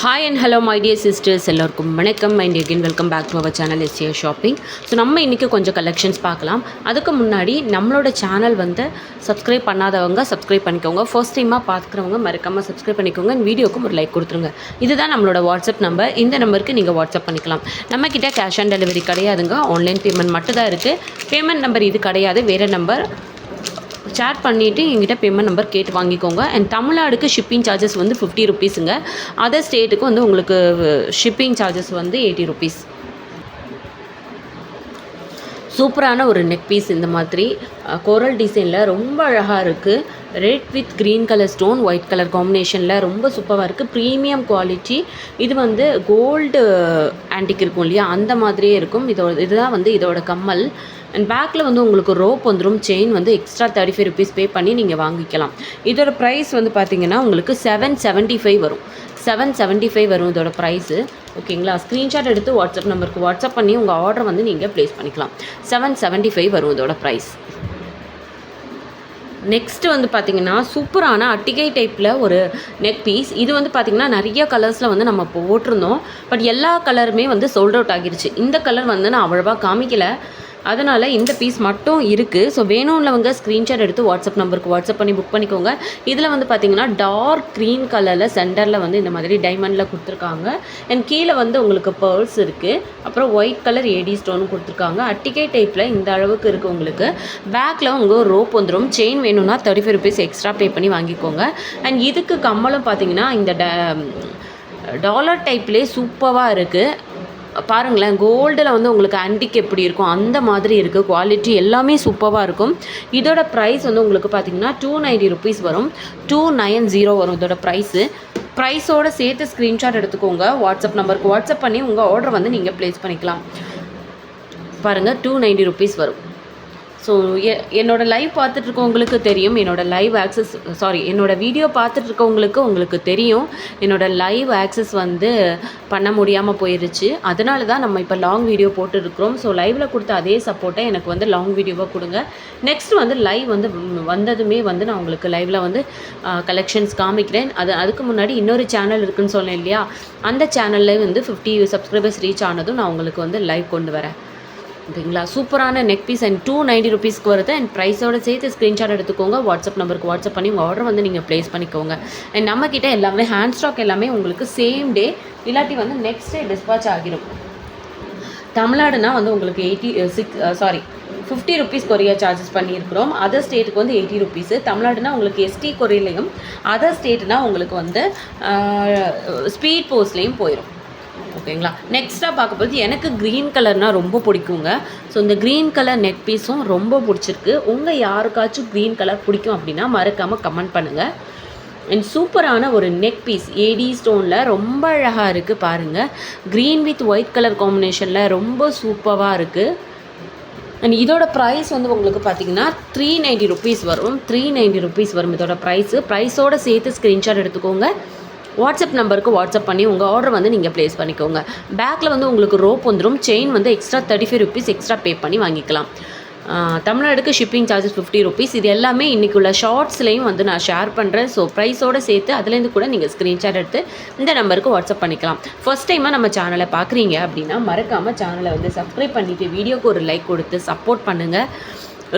Hi and hello my dear sisters, எல்லோருக்கும் வணக்கம். And again welcome back to our channel S A shopping. So நம்ம இன்றைக்கி கொஞ்சம் collections பார்க்கலாம். அதுக்கு முன்னாடி நம்மளோட சேனல் சப்ஸ்கிரைப் பண்ணாதவங்க சப்ஸ்கிரைப் பண்ணிக்கோங்க. ஃபர்ஸ்ட் டைமாக பார்க்குறவங்க மறக்காமல் சப்ஸ்கிரைப் பண்ணிக்கோங்க. இந்த வீடியோக்கும் ஒரு லைக் கொடுத்துருங்க. இதுதான் நம்மளோட வாட்ஸ்அப் நம்பர். இந்த நம்பருக்கு நீங்கள் வாட்ஸ்அப் பண்ணிக்கலாம். நம்மக்கிட்ட கேஷ் ஆன் டெலிவரி கிடையாதுங்க, ஆன்லைன் பேமெண்ட் மட்டும் தான் இருக்குது. பேமெண்ட் நம்பர் இது கிடையாது, வேறு நம்பர். சேட் பண்ணிவிட்டு எங்கிட்ட பேமெண்ட் நம்பர் கேட்டு வாங்கிக்கோங்க. அண்ட் தமிழ்நாடுக்கு ஷிப்பிங் சார்ஜஸ் 50 ருபீஸுங்க. அதர் ஸ்டேட்டுக்கு உங்களுக்கு ஷிப்பிங் சார்ஜஸ் 80 ருபீஸ். சூப்பரான ஒரு நெக் பீஸ், இந்த மாதிரி கோரல் டிசைனில் ரொம்ப அழகாக இருக்குது. Red with green colour stone, white colour காம்பினேஷனில் ரொம்ப சூப்பராக இருக்குது. Premium quality. இது கோல்டு ஆன்டிக் இருக்கும் இல்லையா, அந்த மாதிரியே இருக்கும். இதுதான் இதோட கம்மல். அண்ட் பேக்கில் உங்களுக்கு ரோப் வந்துடும். செயின் எக்ஸ்ட்ரா 35 ருபீஸ் பே பண்ணி நீங்கள் வாங்கிக்கலாம். இதோட ப்ரைஸ் பார்த்தீங்கன்னா உங்களுக்கு 775 வரும். 775 வரும் இதோட ப்ரைஸு. ஓகேங்களா? ஸ்க்ரீன்ஷாட் எடுத்து வாட்ஸ்அப் நம்பருக்கு வாட்ஸ்அப் பண்ணி உங்கள் ஆர்டர் நீங்கள் ப்ளேஸ் பண்ணிக்கலாம். 775 வரும் இதோட ப்ரைஸ். நெக்ஸ்ட்டு பார்த்தீங்கன்னா சூப்பரான அட்டிகை டைப்பில் ஒரு நெக் பீஸ். இது பார்த்தீங்கன்னா நிறைய கலர்ஸில் நம்ம போட்டிருந்தோம். பட் எல்லா கலருமே சோல்ட் அவுட் ஆகிருச்சு. இந்த கலர் நான் அவ்வளோவா காமிக்கலை, அதனால் இந்த பீஸ் மட்டும் இருக்குது. ஸோ வேணும்னவங்க ஸ்க்ரீன்ஷாட் எடுத்து வாட்ஸ்அப் நம்பருக்கு வாட்ஸ்அப் பண்ணி புக் பண்ணிக்கோங்க. இதில் பார்த்தீங்கன்னா டார்க் க்ரீன் கலரில் சென்டரில் இந்த மாதிரி டைமண்டில் கொடுத்துருக்காங்க. அண்ட் கீழே உங்களுக்கு பேர்ல்ஸ் இருக்குது. அப்புறம் ஒயிட் கலர் ஏடி ஸ்டோனும் கொடுத்துருக்காங்க. அட்டிகை டைப்பில் இந்த அளவுக்கு இருக்குது. உங்களுக்கு பேக்கில் ரோப் வந்துடும். செயின் வேணும்னா 35 ருபீஸ் எக்ஸ்ட்ரா பே பண்ணி வாங்கிக்கோங்க. அண்ட் இதுக்கு கம்மலும் பார்த்தீங்கன்னா இந்த டாலர் டைப்லேயே சூப்பராக இருக்குது. பாருங்களேன், கோல்டில் உங்களுக்கு ஆன்டிக் எப்படி இருக்கும் அந்த மாதிரி இருக்குது. குவாலிட்டி எல்லாமே சூப்பராக இருக்கும். இதோட ப்ரைஸ் உங்களுக்கு பார்த்தீங்கன்னா 290 ருபீஸ் வரும். 290 வரும் இதோட ப்ரைஸோடு சேர்த்து ஸ்க்ரீன்ஷாட் எடுத்துக்கோங்க. வாட்ஸ்அப் நம்பருக்கு வாட்ஸ்அப் பண்ணி உங்கள் ஆர்டர் நீங்கள் ப்ளேஸ் பண்ணிக்கலாம். பாருங்கள், 290 ருபீஸ் வரும். ஸோ என்னோடய லைவ் பார்த்துட்ருக்கவங்களுக்கு தெரியும், என்னோடய வீடியோ பார்த்துட்ருக்கவங்களுக்கு தெரியும், என்னோடய லைவ் ஆக்சஸ் பண்ண முடியாமல் போயிடுச்சு. அதனால தான் நம்ம இப்போ லாங் வீடியோ போட்டுருக்கிறோம். ஸோ லைவில் கொடுத்த அதே சப்போர்ட்டை எனக்கு லாங் வீடியோவாக கொடுங்க. நெக்ஸ்ட் லைவ் வந்ததுமே நான் உங்களுக்கு லைவில் கலெக்ஷன்ஸ் காமிக்கிறேன். அதுக்கு முன்னாடி இன்னொரு சேனல் இருக்குதுன்னு சொன்னேன் இல்லையா, அந்த சேனலில் 50 சப்ஸ்கிரைபர்ஸ் ரீச் ஆனதும் நான் உங்களுக்கு லைவ் கொண்டு வரேன். ஓகேங்களா? சூப்பரான நெக் பீஸ் அண்ட் 290 ருபீஸ்க்கு வருது. அண்ட் ப்ரைஸோடு சேர்த்து ஸ்க்ரீன்ஷாட் எடுத்துக்கோங்க. வாட்ஸ்அப் நம்பருக்கு வாட்ஸ்அப் பண்ணி உங்கள் ஆர்டர் நீங்கள் ப்ளேஸ் பண்ணிக்கோங்க. அண்ட் நம்மக்கிட்ட எல்லாமே ஹேண்ட் ஸ்டாக் எல்லாமே உங்களுக்கு சேம் டே இல்லாட்டி நெக்ஸ்ட் டே டிஸ்பாச் ஆகிடும். தமிழ்நாடுனா உங்களுக்கு 50 ருபீஸ் கொரியர் சார்ஜஸ் பண்ணியிருக்கிறோம். அதர் ஸ்டேட்டுக்கு 80 ருபீஸு. தமிழ்நாடுனா உங்களுக்கு எஸ்டி கொரியர்லையும், அதர் ஸ்டேட்னா உங்களுக்கு ஸ்பீட் போஸ்ட்லேயும் போயிடும். ஓகேங்களா? நெக்ஸ்ட்டாக பார்க்கும்போது எனக்கு க்ரீன் கலர்னால் ரொம்ப பிடிக்குங்க. ஸோ இந்த க்ரீன் கலர் நெக் பீஸும் ரொம்ப பிடிச்சிருக்கு. உங்கள் யாருக்காச்சும் க்ரீன் கலர் பிடிக்கும் அப்படின்னா மறக்காமல் கமெண்ட் பண்ணுங்கள். அண்ட் சூப்பரான ஒரு நெக் பீஸ் ஏடி ஸ்டோனில் ரொம்ப அழகாக இருக்குது. பாருங்கள், க்ரீன் வித் ஒயிட் கலர் காம்பினேஷனில் ரொம்ப சூப்பராக இருக்குது. அண்ட் இதோட ப்ரைஸ் உங்களுக்கு பார்த்தீங்கன்னா 390 ருபீஸ் வரும். 390 ருபீஸ் வரும் இதோட ப்ரைஸோடு சேர்த்து ஸ்க்ரீன்ஷாட் எடுத்துக்கோங்க. வாட்ஸ்அப் நம்பருக்கு வாட்ஸ்அப் பண்ணி உங்கள் ஆர்டர் நீங்கள் ப்ளேஸ் பண்ணிக்கோங்க. பேக்கில் உங்களுக்கு ரோப் வந்துடும். Chain extra 35 rupees extra pay பண்ணி வாங்கிக்கலாம். தமிழ்நாடுக்கு ஷிப்பிங் சார்ஜஸ் 50 ருபீஸ். இது எல்லாமே இன்றைக்கி உள்ள ஷார்ட்ஸ்லேயும் நான் ஷேர் பண்ணுறேன். ஸோ ப்ரைஸோடு சேர்த்து அதுலேருந்து கூட நீங்கள் ஸ்க்ரீன்ஷாட் எடுத்து இந்த நம்பருக்கு வாட்ஸ்அப் பண்ணிக்கலாம். ஃபர்ஸ்ட் டைமாக நம்ம சேனலை பார்க்குறீங்க அப்படின்னா மறக்காமல் சேனலை சப்ஸ்கிரைப் பண்ணிவிட்டு வீடியோக்கு ஒரு லைக் கொடுத்து சப்போர்ட் பண்ணுங்கள்.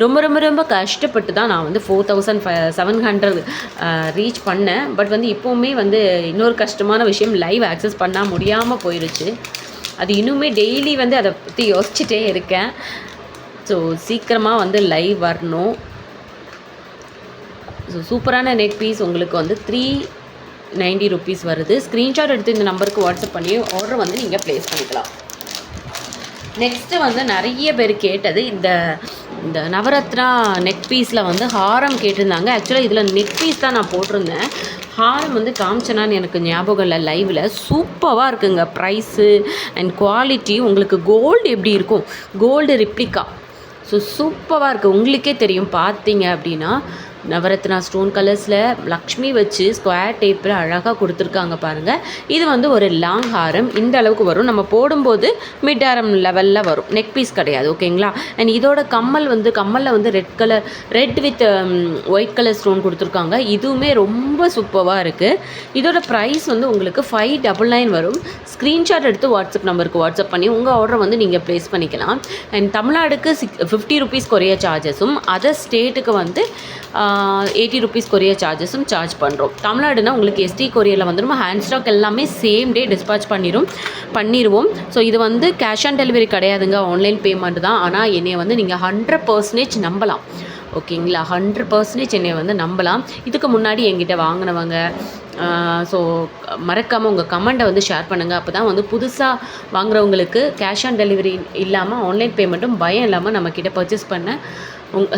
ரொம்ப ரொம்ப ரொம்ப கஷ்டப்பட்டு தான் நான் 4700 ரீச் பண்ணேன். பட் இப்போவுமே இன்னொரு கஷ்டமான விஷயம், லைவ் ஆக்சஸ் பண்ண முடியாமல் போயிடுச்சு. அது இன்னுமே டெய்லி அதை பற்றி யோசிச்சுட்டே இருக்கேன். ஸோ சீக்கிரமாக லைவ் வரணும். ஸோ சூப்பரான நெக் பீஸ் உங்களுக்கு 390 ருபீஸ் வருது. ஸ்க்ரீன்ஷாட் எடுத்து இந்த நம்பருக்கு வாட்ஸ்அப் பண்ணி ஆர்டர் நீங்கள் ப்ளேஸ் பண்ணிக்கலாம். நெக்ஸ்ட்டு நிறைய பேர் கேட்டது இந்த நவரத்னா நெக் பீஸில் ஹாரம் கேட்டிருந்தாங்க. ஆக்சுவலாக இதில் நெக் பீஸ் தான் நான் போட்டிருந்தேன். ஹாரம் காமிச்சனான்னு எனக்கு ஞாபகம் இல்லை. லைவில் சூப்பராக இருக்குங்க. ப்ரைஸு அண்ட் குவாலிட்டி உங்களுக்கு கோல்டு எப்படி இருக்கும், கோல்டு ரிப்ளிகா. ஸோ சூப்பராக இருக்குது. உங்களுக்கே தெரியும் பார்த்தீங்க அப்படின்னா நவரத்னா ஸ்டோன் கலர்ஸில் லக்ஷ்மி வச்சு ஸ்கொயர் டேப்பில் அழகாக கொடுத்துருக்காங்க பாருங்கள். இது வந்து ஒரு லாங் ஹாரம் இந்த அளவுக்கு வரும். நம்ம போடும்போது மிட் ஆரம் லெவலில் வரும். நெக் பீஸ் கிடையாது. ஓகேங்களா. அண்ட் இதோட கம்மலில் வந்து red with white colour stone கொடுத்துருக்காங்க. இதுவுமே ரொம்ப சூப்பராக இருக்குது. இதோட ப்ரைஸ் வந்து உங்களுக்கு 599 வரும். ஸ்க்ரீன்ஷாட் எடுத்து வாட்ஸ்அப் நம்பருக்கு வாட்ஸ்அப் பண்ணி உங்கள் ஆர்டரை வந்து நீங்கள் ப்ளேஸ் பண்ணிக்கலாம். அண்ட் தமிழ்நாடுக்கு 50 ருபீஸ் கொரியர் சார்ஜஸும், அதர் ஸ்டேட்டுக்கு வந்து 80 ருபீஸ் கொரியர் சார்ஜஸும் சார்ஜ் பண்ணுறோம். தமிழ்நாடுனா உங்களுக்கு எஸ்டி கொரியரில் வந்துடும். ஹேண்ட் ஸ்டாக் எல்லாமே சேம் டே டிஸ்பாச் பண்ணிடுவோம். ஸோ இது வந்து கேஷ் ஆன் டெலிவரி கிடையாதுங்க, ஆன்லைன் பேமெண்ட் தான். ஆனால் என்னை வந்து நீங்கள் 100% நம்பலாம். ஓகேங்களா. 100% என்னை வந்து நம்பலாம். இதுக்கு முன்னாடி என்கிட்ட வாங்கினவங்க ஸோ மறக்காமல் உங்கள் கமெண்ட்டை வந்து ஷேர் பண்ணுங்கள். அப்போ தான் வந்து புதுசாக வாங்குறவங்களுக்கு கேஷ் ஆன் டெலிவரி இல்லாமல் ஆன்லைன் பேமெண்ட்டும் பயம் இல்லாமல் நம்மக்கிட்ட பர்ச்சேஸ் பண்ண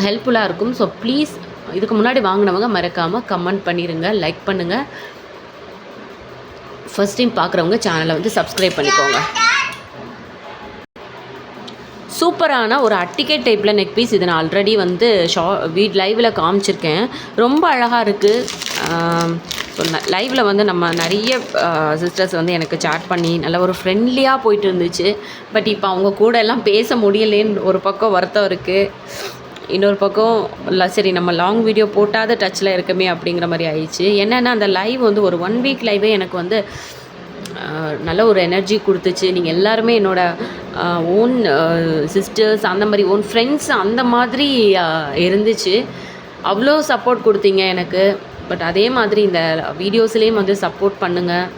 ஹெல்ப்ஃபுல்லாக இருக்கும். ஸோ ப்ளீஸ் இதுக்கு முன்னாடி வாங்கினவங்க மறக்காமல் கமெண்ட் பண்ணிடுங்க, லைக் பண்ணுங்கள். ஃபஸ்ட் டைம் பார்க்குறவங்க சேனலை வந்து சப்ஸ்கிரைப் பண்ணிக்கோங்க. சூப்பரான ஒரு அட்டிகை டைப்பில் நெக் பீஸ். இது நான் ஆல்ரெடி வந்து லைவில் காமிச்சிருக்கேன். ரொம்ப அழகாக இருக்குது. ஸோ லைவில் வந்து நம்ம நிறைய சிஸ்டர்ஸ் வந்து எனக்கு சாட் பண்ணி நல்ல ஒரு ஃப்ரெண்ட்லியாக போயிட்டு இருந்துச்சு. பட் இப்போ அவங்க கூட எல்லாம் பேச முடியலேன்னு ஒரு பக்கம் வருத்தம் இருக்குது. இன்னொரு பக்கம் இல்லை சரி நம்ம லாங் வீடியோ போட்டாத டச்சில் இருக்கமே அப்படிங்கிற மாதிரி ஆயிடுச்சு. என்னென்னா அந்த லைவ் வந்து ஒரு 1 வீக் லைவே எனக்கு வந்து நல்ல ஒரு எனர்ஜி கொடுத்துச்சு. நீங்கள் எல்லாருமே என்னோடய ஓன் சிஸ்டர்ஸ், அந்த மாதிரி ஓன் ஃப்ரெண்ட்ஸ் அந்த மாதிரி இருந்துச்சு. அவ்வளோ சப்போர்ட் கொடுத்தீங்க எனக்கு. பட் அதே மாதிரி இந்த வீடியோஸ்லேயும் வந்து சப்போர்ட் பண்ணுங்கள்.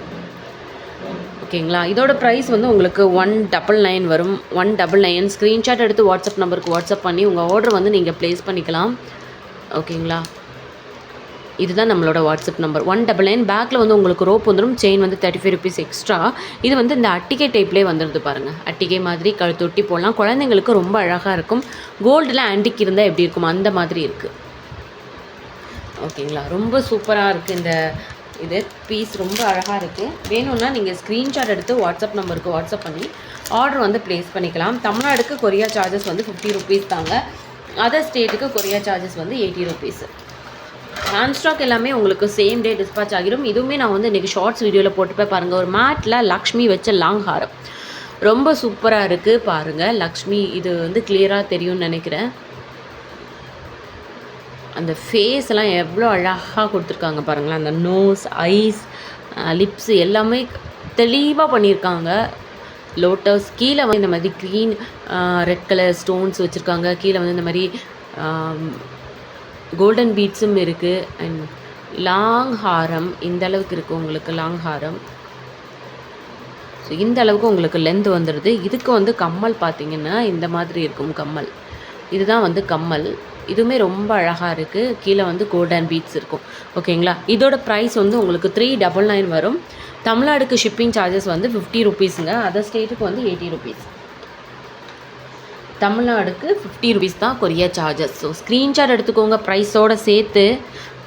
ஓகேங்களா. இதோட ப்ரைஸ் வந்து உங்களுக்கு 199 வரும். 199 ஸ்க்ரீன்ஷாட் எடுத்து வாட்ஸ்அப் நம்பருக்கு வாட்ஸ்அப் பண்ணி உங்கள் ஆர்டர் வந்து நீங்கள் ப்ளேஸ் பண்ணிக்கலாம். ஓகேங்களா. இதுதான் நம்மளோட வாட்ஸ்அப் நம்பர். 199. பேக்கில் வந்து உங்களுக்கு ரோப் வந்துடும். செயின் வந்து 35 ருபீஸ் எக்ஸ்ட்ரா. இது வந்து இந்த அட்டிகை டைப்லேயே வந்துடுது பாருங்கள். அட்டிகை மாதிரி தொட்டி போடலாம். குழந்தைங்களுக்கு ரொம்ப அழகாக இருக்கும். கோல்டில் ஆன்டிக் இருந்தால் எப்படி இருக்கும் அந்த மாதிரி இருக்குது. ஓகேங்களா. ரொம்ப சூப்பராக இருக்குது. இது பீஸ் ரொம்ப அழகாக இருக்குது. வேணும்னா நீங்கள் ஸ்க்ரீன்ஷாட் எடுத்து வாட்ஸ்அப் நம்பருக்கு வாட்ஸ்அப் பண்ணி ஆர்டர் வந்து ப்ளேஸ் பண்ணிக்கலாம். தமிழ்நாடுக்கு கொரியர் சார்ஜஸ் வந்து 50 ருபீஸ் தாங்க. அதர் ஸ்டேட்டுக்கு கொரியர் சார்ஜஸ் வந்து 80 ருபீஸ். ஹேண்ட் ஸ்டாக் எல்லாமே உங்களுக்கு சேம் டே டிஸ்பாச் ஆகிடும். இதுவுமே நான் வந்து இன்றைக்கி ஷார்ட்ஸ் வீடியோவில் போட்டுப்பேன் பாருங்கள். ஒரு மேட்டில் லக்ஷ்மி வச்ச லாங் ஹாரம் ரொம்ப சூப்பராக இருக்குது பாருங்கள். லக்ஷ்மி இது வந்து கிளியராக தெரியும்னு நினைக்கிறேன். அந்த ஃபேஸ் எல்லாம் எவ்வளோ அழகாக கொடுத்துருக்காங்க பாருங்களேன். அந்த நோஸ், ஐஸ், லிப்ஸு எல்லாமே தெளிவாக பண்ணியிருக்காங்க. லோட்டஸ் கீழே வந்து இந்த மாதிரி க்ரீன் ரெட் கலர் ஸ்டோன்ஸ் வச்சுருக்காங்க. கீழே வந்து இந்த மாதிரி கோல்டன் பீட்ஸும் இருக்குது. அண்ட் லாங் ஹாரம் இந்த அளவுக்கு இருக்குது உங்களுக்கு. லாங் ஹாரம் ஸோ இந்த அளவுக்கு உங்களுக்கு லென்த் வந்துடுது. இதுக்கு வந்து கம்மல் பார்த்திங்கன்னா இந்த மாதிரி இருக்கும் கம்மல். இதுதான் வந்து கம்மல். இதுவுமே ரொம்ப அழகாக இருக்குது. கீழே வந்து கோல்டன் பீட்ஸ் இருக்கும். ஓகேங்களா. இதோட ப்ரைஸ் வந்து உங்களுக்கு 399 வரும். தமிழ்நாடுக்கு ஷிப்பிங் சார்ஜஸ் வந்து 50 ருபீஸுங்க. அதர் ஸ்டேட்டுக்கு வந்து 80 ருபீஸ். தமிழ்நாடுக்கு 50 ருபீஸ் தான் கொரியர் சார்ஜஸ். ஸோ ஸ்க்ரீன்ஷாட் எடுத்துக்கோங்க. ப்ரைஸோடு சேர்த்து,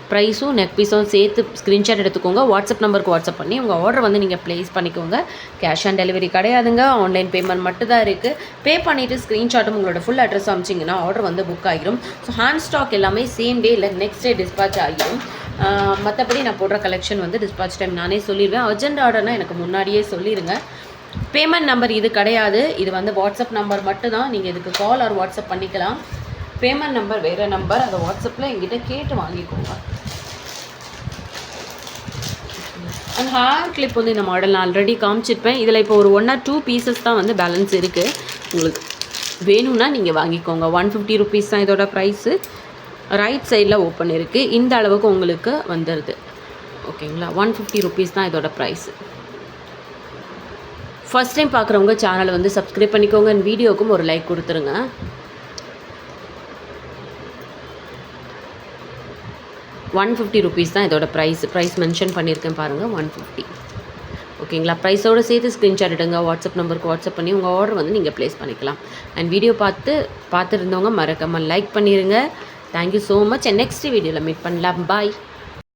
ப்ரைஸும் நெக் பீஸும் சேர்த்து ஸ்க்ரீன்ஷாட் எடுத்துக்கோங்க. வாட்ஸ்அப் நம்பருக்கு வாட்ஸ்அப் பண்ணி உங்கள் ஆர்டர் வந்து நீங்கள் ப்ளேஸ் பண்ணிக்கோங்க. கேஷ் ஆன் டெலிவரி கிடையாதுங்க, ஆன்லைன் பேமெண்ட் மட்டும் தான் இருக்குது. பே பண்ணிவிட்டு ஸ்க்ரீன்ஷாட்டும் உங்களோட ஃபுல் அட்ரஸ் அமிச்சிங்கன்னா ஆர்டர் வந்து புக் ஆகிடும். ஸோ ஹேண்ட் ஸ்டாக் எல்லாமே சேம் டே இல்லை நெக்ஸ்ட் டே டிஸ்பாச் ஆகிடும். மற்றபடி நான் போடுற கலெக்ஷன் வந்து டிஸ்பாச் டைம் நானே சொல்லிடுவேன். அர்ஜென்ட் ஆர்டர்னால் எனக்கு முன்னாடியே சொல்லிடுங்க. பேமெண்ட் நம்பர் இது கிடையாது. இது வந்து வாட்ஸ்அப் நம்பர் மட்டும்தான். நீங்கள் இதுக்கு கால் ஆர் வாட்ஸ்அப் பண்ணிக்கலாம். பேமெண்ட் நம்பர் வேறு நம்பர், அதை வாட்ஸ்அப்பில் எங்கிட்ட கேட்டு வாங்கிக்கோங்க. அண்ட் ஹேர் கிளிப் வந்து இந்த மாடல் நான் ஆல்ரெடி காமிச்சிருப்பேன். இதில் இப்போ ஒரு 1 or 2 பீசஸ் தான் வந்து பேலன்ஸ் இருக்குது. உங்களுக்கு வேணும்னா நீங்கள் வாங்கிக்கோங்க. 150 ருபீஸ் தான் இதோட ப்ரைஸு. ரைட் சைடில் ஓப்பன் இருக்குது. இந்த அளவுக்கு உங்களுக்கு வந்துடுது. ஓகேங்களா. 150 ருபீஸ் தான் இதோட ப்ரைஸு. ஃபஸ்ட் டைம் பார்க்குறவங்க சேனலை வந்து சப்ஸ்கிரைப் பண்ணிக்கோங்க. வீடியோக்கும் ஒரு லைக் கொடுத்துருங்க. ₹150 தான் இதோட ப்ரைஸ் மென்ஷன் பண்ணியிருக்கேன் பாருங்கள். 150. ஓகேங்களா. ப்ரைஸோடு சேர்த்து ஸ்க்ரீன்ஷாட் எடுங்க. வாட்ஸ்அப் நம்பருக்கு வாட்ஸ்அப் பண்ணி உங்கள் ஆர்டர் வந்து நீங்கள் ப்ளேஸ் பண்ணிக்கலாம். அண்ட் வீடியோ பார்த்துருந்தவங்க மறக்காமல் லைக் பண்ணிடுங்க. Thank you so much. நெக்ஸ்ட் வீடியோவில் மீட் பண்ணலாம். பாய்.